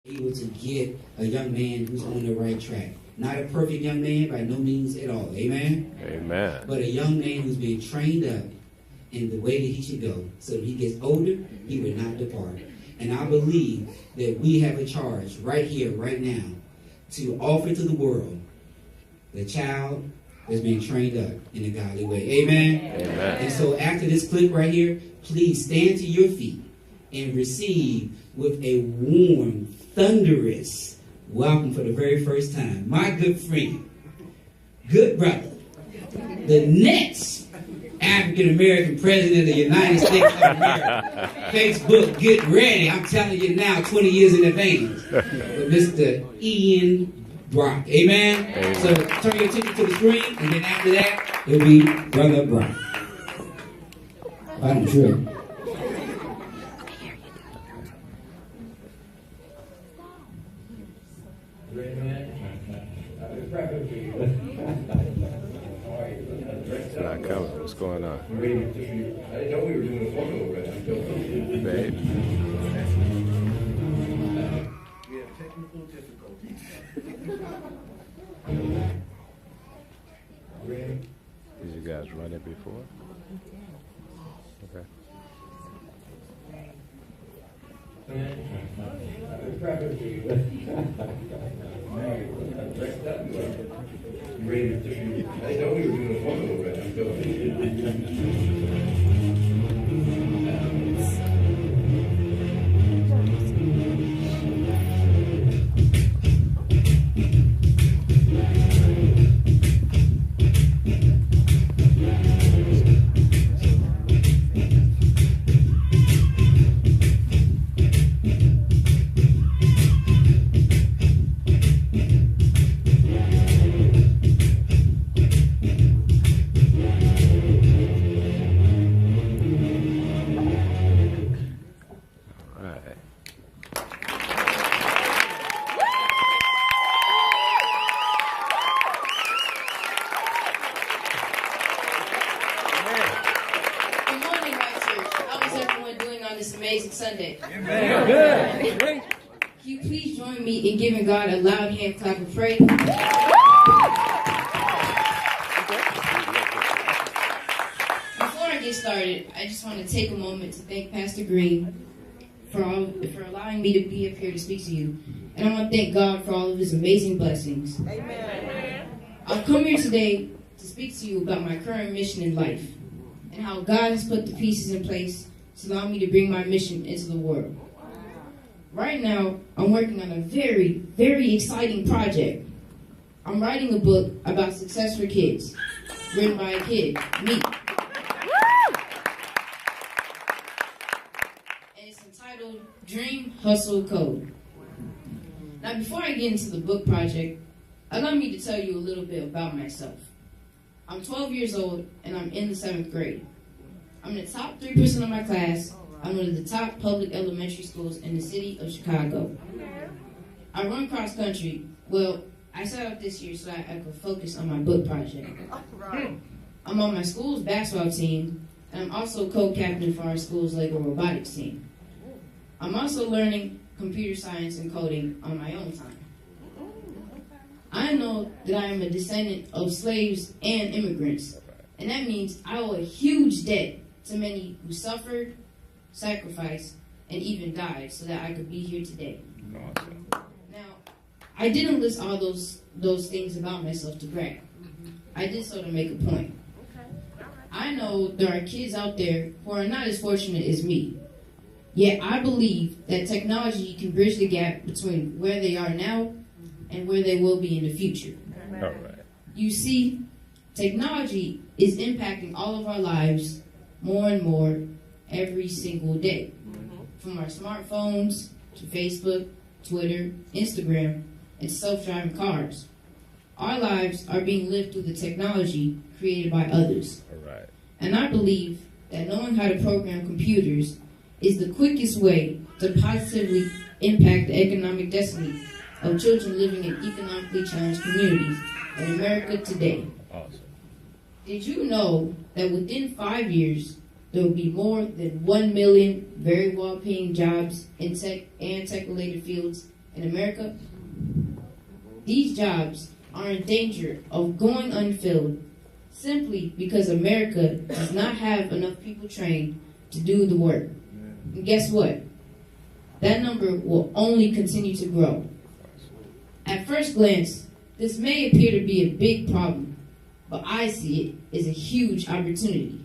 able to get a young man who's on the right track. Not a perfect young man by no means at all. Amen? Amen. But a young man who's been trained up in the way that he should go. So when he gets older, he will not depart. And I believe that we have a charge right here, right now, to offer to the world the child that's been trained up in a godly way. Amen? Amen. And so after this clip right here, please stand to your feet and receive with a warm, thunderous welcome for the very first time, my good friend, good brother, the next African-American president of the United States of America. Facebook, get ready. I'm telling you now, 20 years in advance. But Mr. Ian Brock. Amen? Amen. So turn your attention to the screen, and then after that, it'll be Brother Brock. I'm sure. It's not coming. What's going on? I didn't know we were doing a photo already. Babe. We have technical difficulties. Did you guys run it before? Okay. I didn't know we were doing a photo already. All right. Good morning, White Church. How is everyone doing on this amazing Sunday? Good. Can you please join me in giving God a loud hand clap of praise? Before I get started, I just want to take a moment to thank Pastor Green for allowing me to be up here to speak to you. And I want to thank God for all of his amazing blessings. Amen. I've come here today to speak to you about my current mission in life and how God has put the pieces in place to allow me to bring my mission into the world. Right now, I'm working on a very, very exciting project. I'm writing a book about success for kids, written by a kid, me. And it's entitled Dream, Hustle, Code. Now, before I get into the book project, allow me to tell you a little bit about myself. I'm 12 years old, and I'm in the 7th grade. I'm in the top 3% of my class. I'm one of the top public elementary schools in the city of Chicago. I run cross country. Well, I set out this year so I could focus on my book project. I'm on my school's basketball team, and I'm also co-captain for our school's Lego robotics team. I'm also learning computer science and coding on my own time. I know that I am a descendant of slaves and immigrants, and that means I owe a huge debt to many who suffered, sacrificed, and even died so that I could be here today. Awesome. Now, I didn't list all those things about myself to brag. I did so to make a point. I know there are kids out there who are not as fortunate as me, yet I believe that technology can bridge the gap between where they are now and where they will be in the future. All right. You see, technology is impacting all of our lives more and more every single day. From our smartphones to Facebook, Twitter, Instagram, and self-driving cars. Our lives are being lived through the technology created by others. All right. And I believe that knowing how to program computers is the quickest way to positively impact the economic destiny of children living in economically challenged communities in America today. Awesome. Did you know that within 5 years, there will be more than 1 million very well-paying jobs in tech and tech-related fields in America, these jobs are in danger of going unfilled simply because America does not have enough people trained to do the work. And guess what? That number will only continue to grow. At first glance, this may appear to be a big problem, but I see it as a huge opportunity.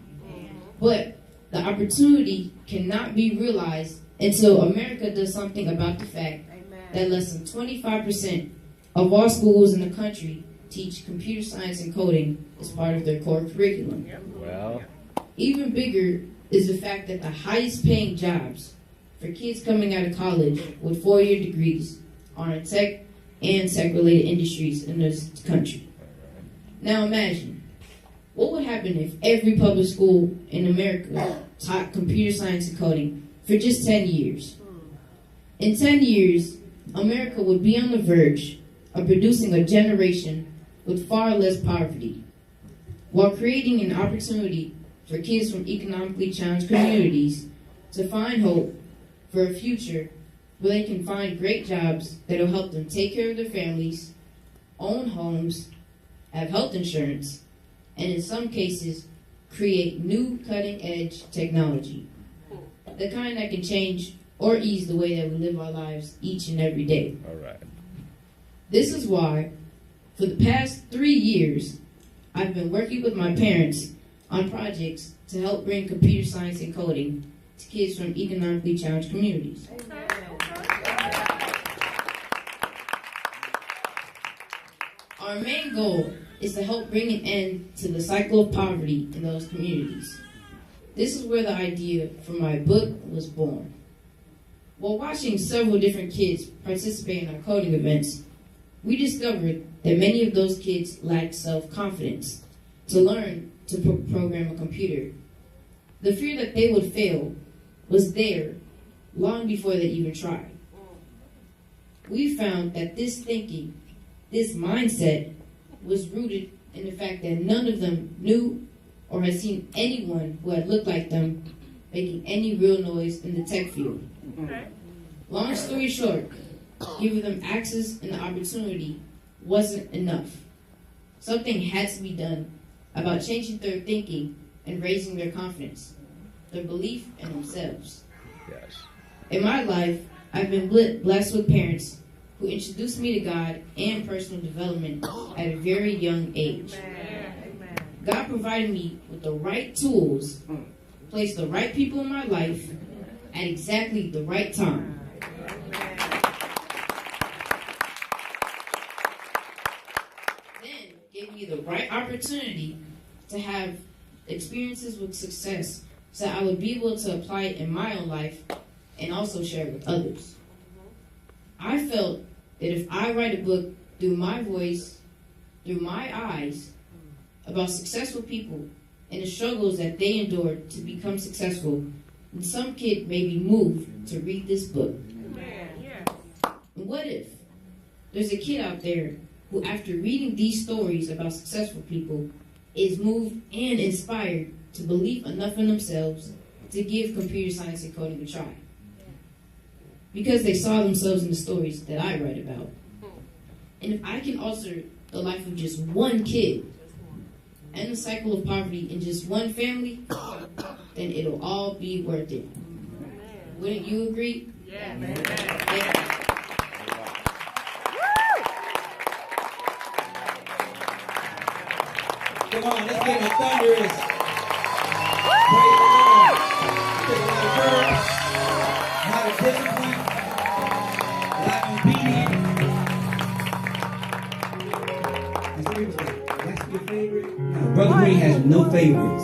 But the opportunity cannot be realized until America does something about the fact that less than 25% of all schools in the country teach computer science and coding as part of their core curriculum. Well, Even bigger is the fact that the highest paying jobs for kids coming out of college with 4-year degrees are in tech and tech-related industries in this country. Now imagine, what would happen if every public school in America taught computer science and coding for just 10 years? In 10 years, America would be on the verge of producing a generation with far less poverty, while creating an opportunity for kids from economically challenged communities to find hope for a future where they can find great jobs that will help them take care of their families, own homes, have health insurance, and in some cases, create new cutting-edge technology, the kind that can change or ease the way that we live our lives each and every day. all right. This is why, for the past 3 years, I've been working with my parents on projects to help bring computer science and coding to kids from economically challenged communities. Our main goal is to help bring an end to the cycle of poverty in those communities. This is where the idea for my book was born. While watching several different kids participate in our coding events, we discovered that many of those kids lacked self-confidence to learn to program a computer. The fear that they would fail was there long before they even tried. We found that this thinking, this mindset, was rooted in the fact that none of them knew or had seen anyone who had looked like them making any real noise in the tech field. Long story short, giving them access and the opportunity wasn't enough. Something had to be done about changing their thinking and raising their confidence, their belief in themselves. Yes. In my life, I've been blessed with parents who introduced me to God and personal development at a very young age. God provided me with the right tools, placed the right people in my life at exactly the right time. Then gave me the right opportunity to have experiences with success so I would be able to apply it in my own life and also share it with others. I felt that if I write a book through my voice, through my eyes, about successful people and the struggles that they endured to become successful, then some kid may be moved to read this book. And what if there's a kid out there who, after reading these stories about successful people, is moved and inspired to believe enough in themselves to give computer science and coding a try? Because they saw themselves in the stories that I write about. And if I can alter the life of just one kid and the cycle of poverty in just one family, then it'll all be worth it. Wouldn't you agree? Yeah. Come on, let's give a thunderous praise the Lord. Take a lot of courage, a lot of discipline, a lot of obedience. That's your favorite? No, Brother Green has no favorites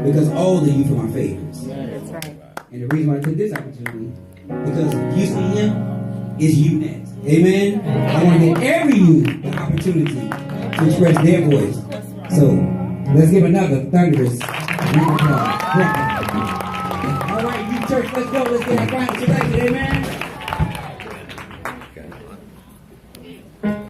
because all of you are my favorites. That's right. And the reason why I took this opportunity, because you see him, is you next. Amen? I want to give every you the opportunity to express their voice. So, let's give another thunderous round of applause. All right, you church, let's go. Let's get our final today.